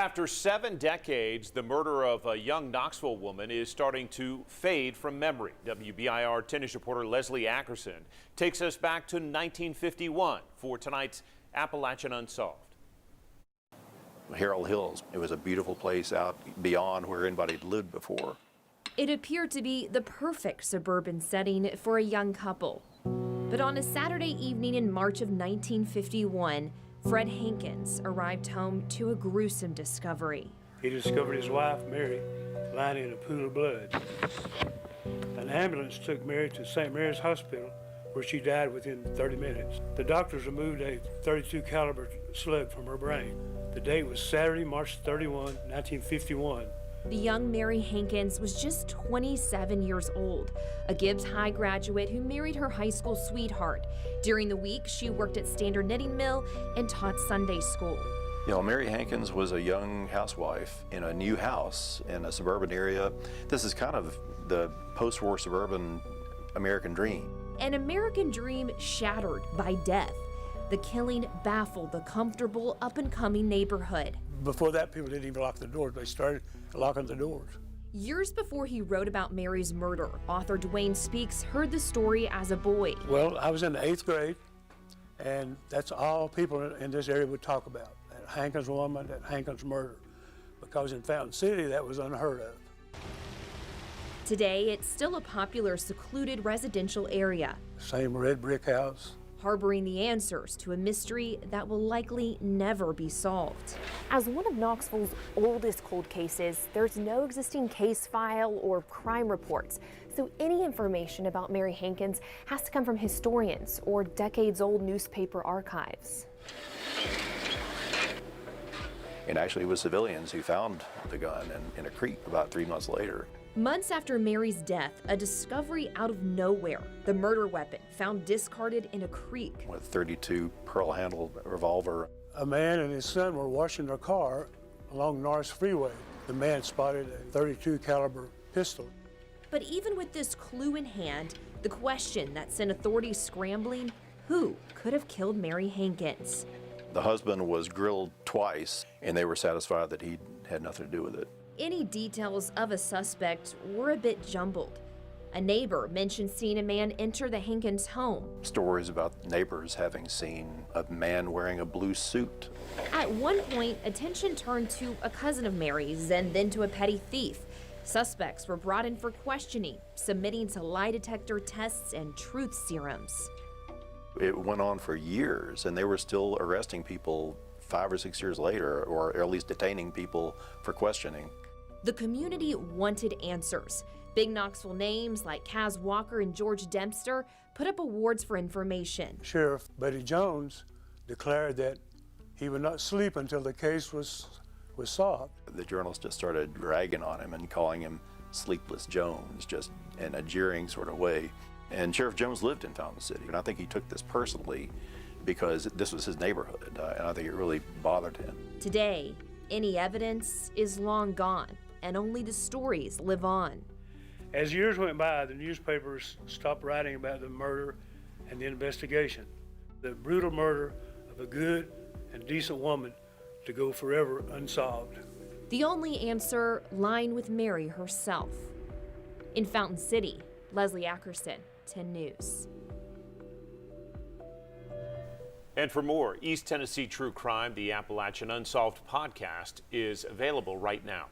After 7 decades, the murder of a young Knoxville woman is starting to fade from memory. WBIR tennis reporter Leslie Ackerson takes us back to 1951 for tonight's Appalachian Unsolved. Harold Hills, it was a beautiful place out beyond where anybody had lived before. It appeared to be the perfect suburban setting for a young couple. But on a Saturday evening in March of 1951, Fred Hankins arrived home to a gruesome discovery. He discovered his wife, Mary, lying in a pool of blood. An ambulance took Mary to St. Mary's Hospital, where she died within 30 minutes. The doctors removed a .32 caliber slug from her brain. The date was Saturday, March 31, 1951. The young Mary Hankins was just 27 years old, a Gibbs High graduate who married her high school sweetheart. During the week, she worked at Standard Knitting Mill and taught Sunday school. You know, Mary Hankins was a young housewife in a new house in a suburban area. This is kind of the post-war suburban American dream. An American dream shattered by death. The killing baffled the comfortable, up-and-coming neighborhood. Before that, people didn't even lock the doors. They started locking the doors. Years before he wrote about Mary's murder, author Dwayne Speaks heard the story as a boy. Well, I was in the 8th grade, and that's all people in this area would talk about. That Hankins woman, that Hankins murder. Because in Fountain City, that was unheard of. Today, it's still a popular, secluded residential area. Same red brick house. Harboring the answers to a mystery that will likely never be solved. As one of Knoxville's oldest cold cases, there's no existing case file or crime reports. So any information about Mary Hankins has to come from historians or decades-old newspaper archives. And actually it was civilians who found the gun in a creek about 3 months later. Months after Mary's death, a discovery out of nowhere. The murder weapon found discarded in a creek. With a .32 pearl-handled revolver. A man and his son were washing their car along Norris Freeway. The man spotted a .32 caliber pistol. But even with this clue in hand, the question that sent authorities scrambling, who could have killed Mary Hankins? The husband was grilled twice, and they were satisfied that he had nothing to do with it. Any details of a suspect were a bit jumbled. A neighbor mentioned seeing a man enter the Hankins home. Stories about neighbors having seen a man wearing a blue suit. At one point, attention turned to a cousin of Mary's and then to a petty thief. Suspects were brought in for questioning, submitting to lie detector tests and truth serums. It went on for years, and they were still arresting people 5 or 6 years later, or at least detaining people for questioning. The community wanted answers. Big Knoxville names like Kaz Walker and George Dempster put up awards for information. Sheriff Buddy Jones declared that he would not sleep until the case was solved. The journalists just started ragging on him and calling him Sleepless Jones, just in a jeering sort of way. And Sheriff Jones lived in Fountain City, and I think he took this personally because this was his neighborhood, and I think it really bothered him. Today, any evidence is long gone, and only the stories live on. As years went by, the newspapers stopped writing about the murder and the investigation. The brutal murder of a good and decent woman to go forever unsolved. The only answer lying with Mary herself. In Fountain City, Leslie Ackerson, 10 News. And for more East Tennessee true crime, the Appalachian Unsolved podcast is available right now.